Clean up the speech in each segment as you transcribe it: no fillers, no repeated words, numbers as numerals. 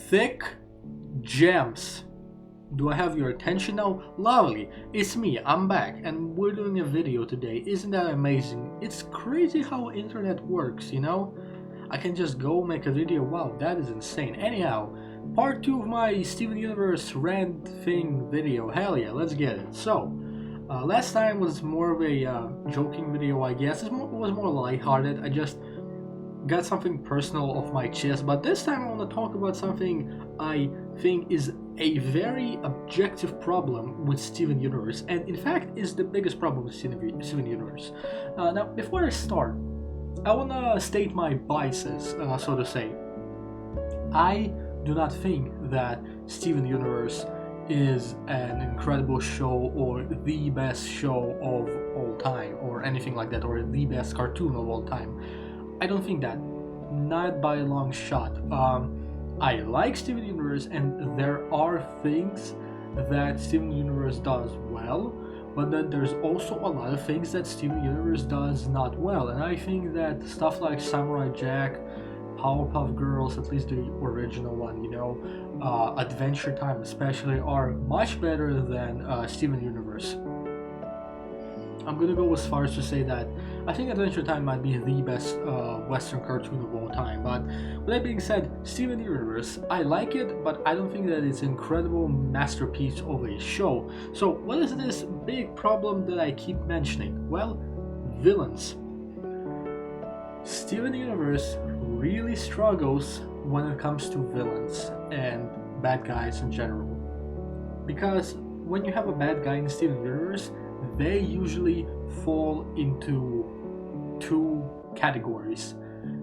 thick gems. Do I have your attention now? Lovely. It's me, I'm back, and we're doing a video today. Isn't that amazing? It's crazy how internet works, you know? I can just go make a video. Wow, that is insane. Anyhow, part 2 of my Steven Universe Rant thing video. Hell yeah, let's get it. So, last time was more of a joking video, I guess. It was more lighthearted. I just got something personal off my chest, but this time I want to talk about something I think is a very objective problem with Steven Universe, and in fact is the biggest problem with Steven Universe. Now, before I start, I want to state my biases, so to say. I do not think that Steven Universe is an incredible show or the best show of all time or anything like that, or the best cartoon of all time. I don't think that, not by a long shot. I like Steven Universe, and there are things that Steven Universe does well, but then there's also a lot of things that Steven Universe does not well, and I think that stuff like Samurai Jack, Powerpuff Girls, at least the original one, you know, Adventure Time especially, are much better than Steven Universe. I'm gonna go as far as to say that I think Adventure Time might be the best Western cartoon of all time. But with that being said, Steven Universe, I like it, but I don't think that it's an incredible masterpiece of a show. So what is this big problem that I keep mentioning? Well, villains. Steven Universe really struggles when it comes to villains and bad guys in general. Because when you have a bad guy in Steven Universe, they usually fall into two categories.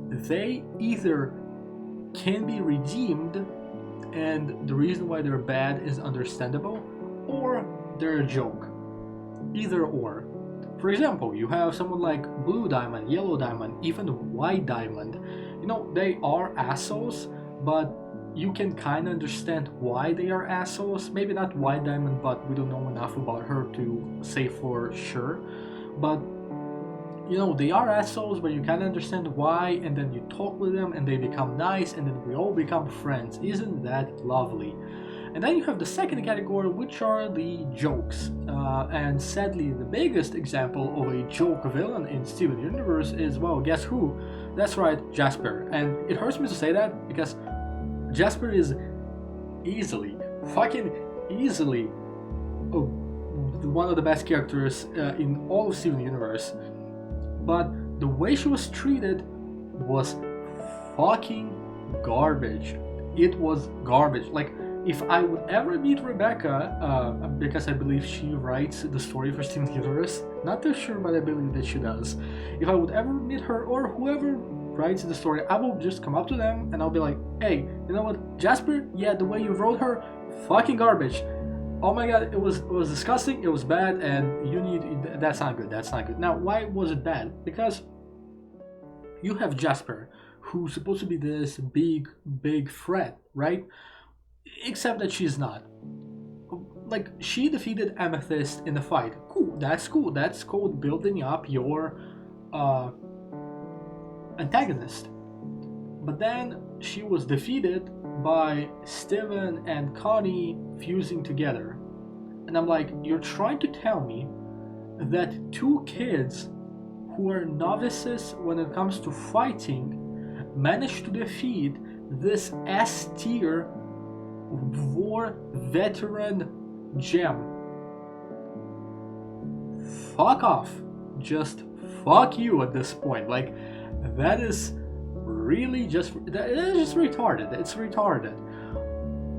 They either can be redeemed, and the reason why they're bad is understandable, or they're a joke. Either or. For example, you have someone like Blue Diamond, Yellow Diamond, even White Diamond. You know, they are assholes, but you can kind of understand why they are assholes. Maybe not White Diamond, but we don't know enough about her to say for sure. But, you know, they are assholes, but you kind of understand why, and then you talk with them, and they become nice, and then we all become friends. Isn't that lovely? And then you have the second category, which are the jokes. And sadly, the biggest example of a joke villain in Steven Universe is, well, guess who? That's right, Jasper. And it hurts me to say that, because Jasper is fucking easily, one of the best characters in all of Steven Universe. But the way she was treated was fucking garbage. It was garbage. Like, if I would ever meet Rebecca, because I believe she writes the story for Steven Universe, not too sure, but I believe that she does. If I would ever meet her, or whoever writes the story, I will just come up to them and I'll be like, hey, you know what, Jasper? Yeah, the way you wrote her, fucking garbage. Oh my god, it was disgusting, it was bad, and that's not good, that's not good. Now, why was it bad? Because you have Jasper, who's supposed to be this big threat, right? Except that she's not. Like, she defeated Amethyst in a fight. Cool, that's cool. That's called building up your antagonist. But then she was defeated by Steven and Connie fusing together. And I'm like, you're trying to tell me that two kids who are novices when it comes to fighting managed to defeat this S tier war veteran gem? Fuck off. Just fuck you at this point. Like, that is really just retarded. It's retarded.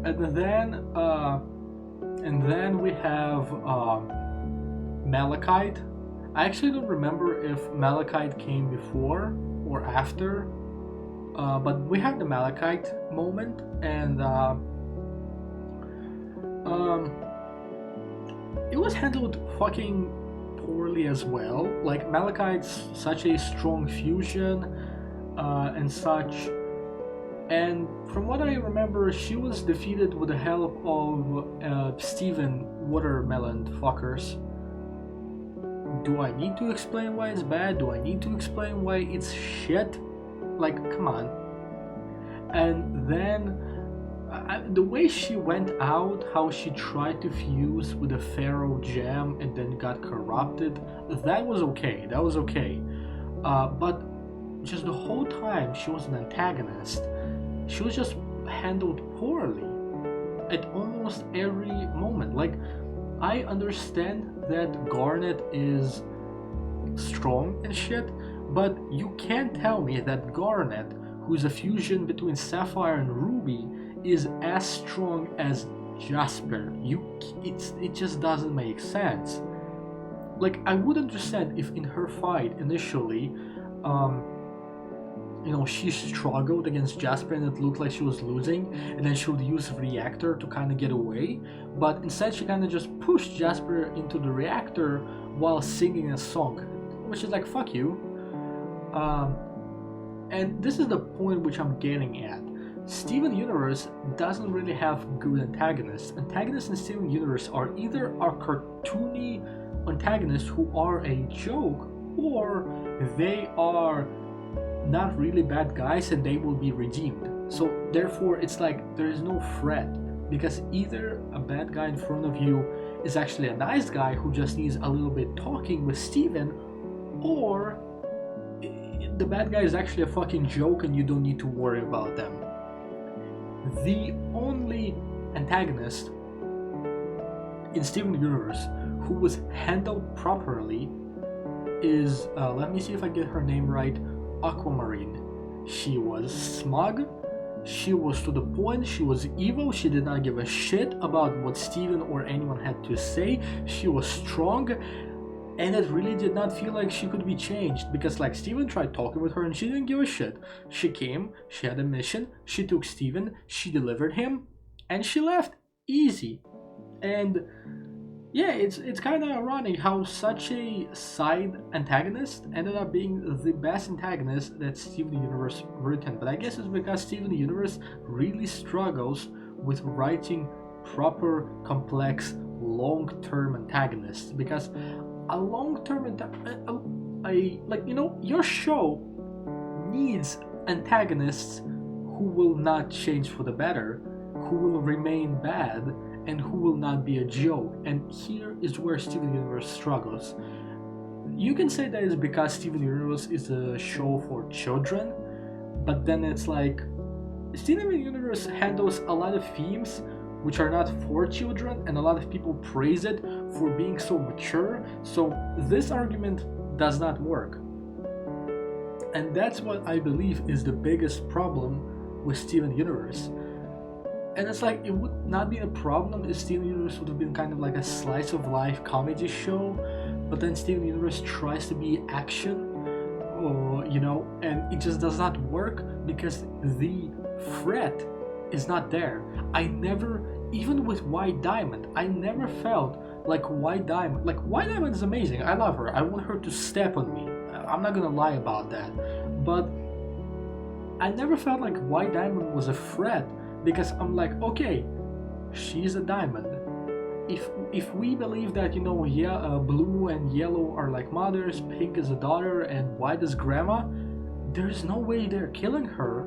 And then we have Malachite. I actually don't remember if Malachite came before or after, but we had the Malachite moment, and it was handled fucking poorly as well. Like, Malachite's such a strong fusion and such, and from what I remember, she was defeated with the help of Steven Watermelon fuckers. Do I need to explain why it's bad? Do I need to explain why it's shit? Like, come on. And then the way she went out, how she tried to fuse with the Pharaoh gem and then got corrupted, that was okay. That was okay. But just the whole time she was an antagonist, she was just handled poorly at almost every moment. Like, I understand that Garnet is strong and shit, but you can't tell me that Garnet, who's a fusion between Sapphire and Ruby, is as strong as Jasper. It just doesn't make sense. Like, I would understand if in her fight initially, she struggled against Jasper and it looked like she was losing, and then she would use reactor to kind of get away. But instead, she kind of just pushed Jasper into the reactor while singing a song, which is like, fuck you. And this is the point which I'm getting at. Steven Universe doesn't really have good antagonists. Antagonists in Steven Universe are either our cartoony antagonists who are a joke, or they are not really bad guys and they will be redeemed. So therefore it's like there is no threat, because either a bad guy in front of you is actually a nice guy who just needs a little bit talking with Steven, or the bad guy is actually a fucking joke and you don't need to worry about them. The only antagonist in Steven Universe who was handled properly is, let me see if I get her name right, Aquamarine. She was smug, she was to the point, she was evil, she did not give a shit about what Steven or anyone had to say, she was strong, and it really did not feel like she could be changed, because like Steven tried talking with her and she didn't give a shit. She came, she had a mission, she took Steven, she delivered him, and she left. Easy. And yeah, it's kind of ironic how such a side antagonist ended up being the best antagonist that Steven Universe written. But I guess it's because Steven Universe really struggles with writing proper, complex, long-term antagonists. Because a long-term your show needs antagonists who will not change for the better, who will remain bad, and who will not be a joke. And here is where Steven Universe struggles. You can say that it's because Steven Universe is a show for children, but then it's like Steven Universe handles a lot of themes which are not for children, and a lot of people praise it for being so mature, so this argument does not work. And that's what I believe is the biggest problem with Steven Universe. And it's like, it would not be a problem if Steven Universe would have been kind of like a slice of life comedy show, but then Steven Universe tries to be action, and it just does not work because the threat is not there. I never, even with White Diamond, I never felt like White Diamond is amazing. I love her. I want her to step on me. I'm not gonna lie about that. But I never felt like White Diamond was a threat, because I'm like, okay, she's a diamond. If we believe that, blue and yellow are like mothers, pink is a daughter, and white is grandma, there's no way they're killing her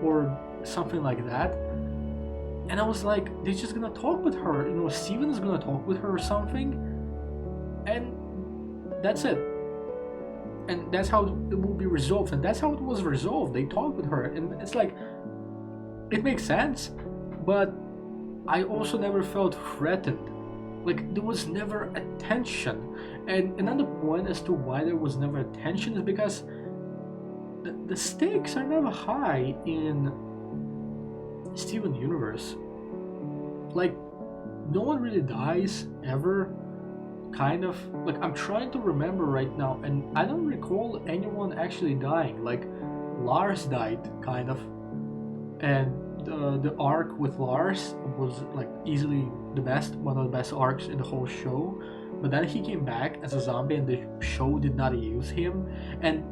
or something like that. And I was like, they're just gonna talk with her, Steven is gonna talk with her or something, and that's it. And that's how it will be resolved, and that's how it was resolved. They talked with her, and it's like, it makes sense, but I also never felt threatened. Like, there was never a tension. And another point as to why there was never a tension is because the stakes are never high in Steven Universe. Like, no one really dies ever, kind of. Like, I'm trying to remember right now, and I don't recall anyone actually dying. Like, Lars died, kind of, and the arc with Lars was like easily one of the best arcs in the whole show. But then he came back as a zombie and the show did not use him, and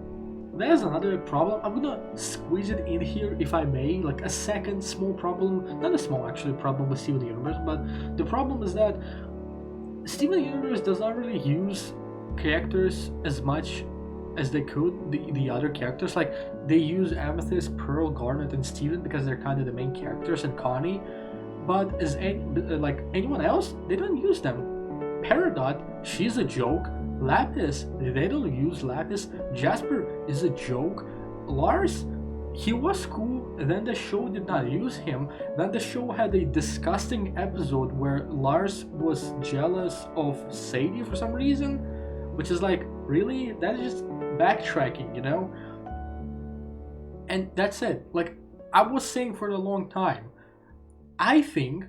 there's another problem. I'm gonna squeeze it in here if I may, like a second small problem, not a small actually problem with Steven Universe, but the problem is that Steven Universe does not really use characters as much as they could, the other characters. Like, they use Amethyst, Pearl, Garnet, and Steven because they're kind of the main characters, and Connie, but like anyone else, they don't use them. Peridot, she's a joke. Lapis, they don't use Lapis. Jasper is a joke. Lars, he was cool, then the show did not use him. Then the show had a disgusting episode where Lars was jealous of Sadie for some reason, which is like, really? That is just backtracking, you know? And that's it. Like, I was saying for a long time, I think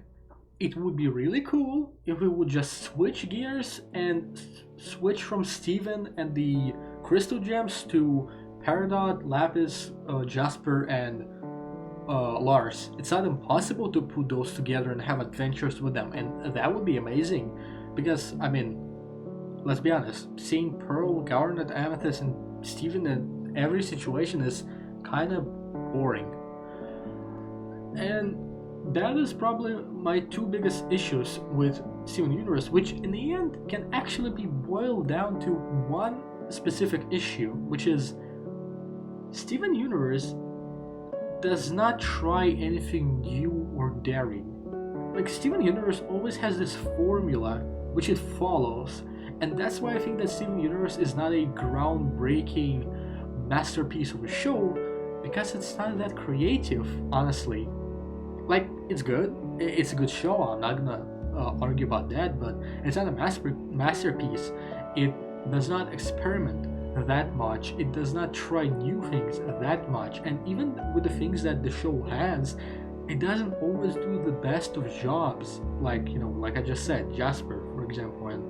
it would be really cool if we would just switch gears and switch from Steven and the Crystal Gems to Peridot, Lapis, Jasper, and Lars. It's not impossible to put those together and have adventures with them, and that would be amazing. Because, I mean, let's be honest, seeing Pearl, Garnet, Amethyst, and Steven in every situation is kind of boring. And that is probably my two biggest issues with Steven Universe, which in the end can actually be boiled down to one specific issue, which is Steven Universe does not try anything new or daring. Like, Steven Universe always has this formula which it follows, and that's why I think that Steven Universe is not a groundbreaking masterpiece of a show, because it's not that creative, honestly. Like, it's good, it's a good show, I'm not gonna argue about that, but it's not a masterpiece. It does not experiment that much, it does not try new things that much, and even with the things that the show has, it doesn't always do the best of jobs, like, you know, like I just said, Jasper, for example, and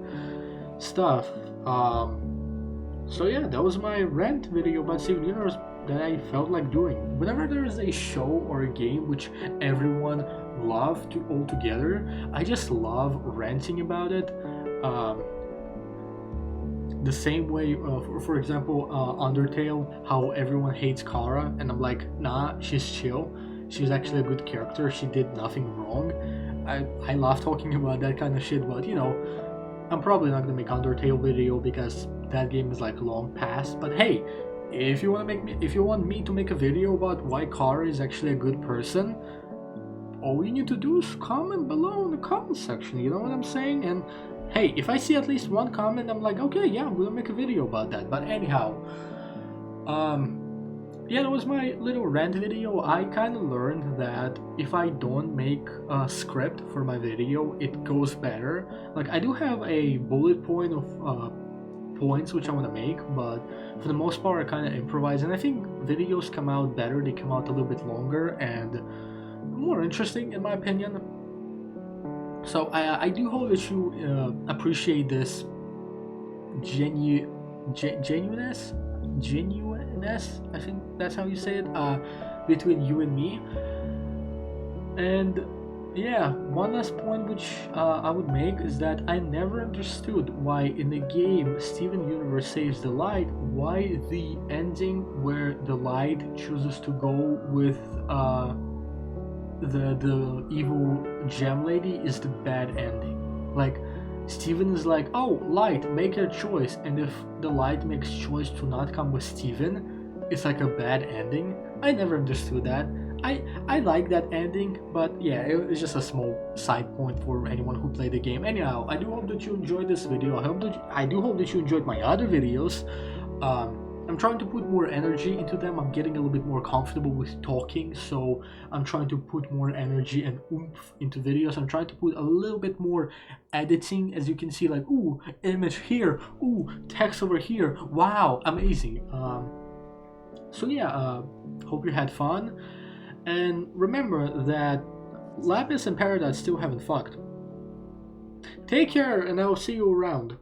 stuff. So yeah, that was my rant video about Steven Universe that I felt like doing. Whenever there is a show or a game which everyone loved all together, I just love ranting about it. The same way, for example, Undertale, how everyone hates Kara, and I'm like, nah, she's chill. She's actually a good character. She did nothing wrong. I love talking about that kind of shit, but you know, I'm probably not gonna make Undertale video because that game is like long past. But hey, if you want me to make a video about why Kara is actually a good person, all you need to do is comment below in the comment section. You know what I'm saying? And hey, if I see at least one comment, I'm like, okay, yeah, I'm gonna make a video about that. But anyhow, yeah, that was my little rant video. I kind of learned that if I don't make a script for my video, it goes better. Like, I do have a bullet point of points which I want to make, but for the most part I kind of improvise, and I think videos come out better. They come out a little bit longer and more interesting in my opinion. So I do hope that you appreciate this genuineness, I think that's how you say it, between you and me. And yeah, one last point which I would make is that I never understood why in the game Steven Universe saves the light, why the ending where the light chooses to go with the evil gem lady is the bad ending. Like, Steven is like, oh, light, make your choice, and if the light makes choice to not come with Steven, it's like a bad ending. I never understood that. I like that ending, but yeah, it's just a small side point for anyone who played the game. Anyhow, I do hope that you enjoyed this video. I do hope that you enjoyed my other videos. I'm trying to put more energy into them. I'm getting a little bit more comfortable with talking, so I'm trying to put more energy and oomph into videos. I'm trying to put a little bit more editing, as you can see, like, ooh, image here, ooh, text over here, wow, amazing. So yeah, hope you had fun, and remember that Lapis and Paradise still haven't fucked. Take care, and I'll see you around.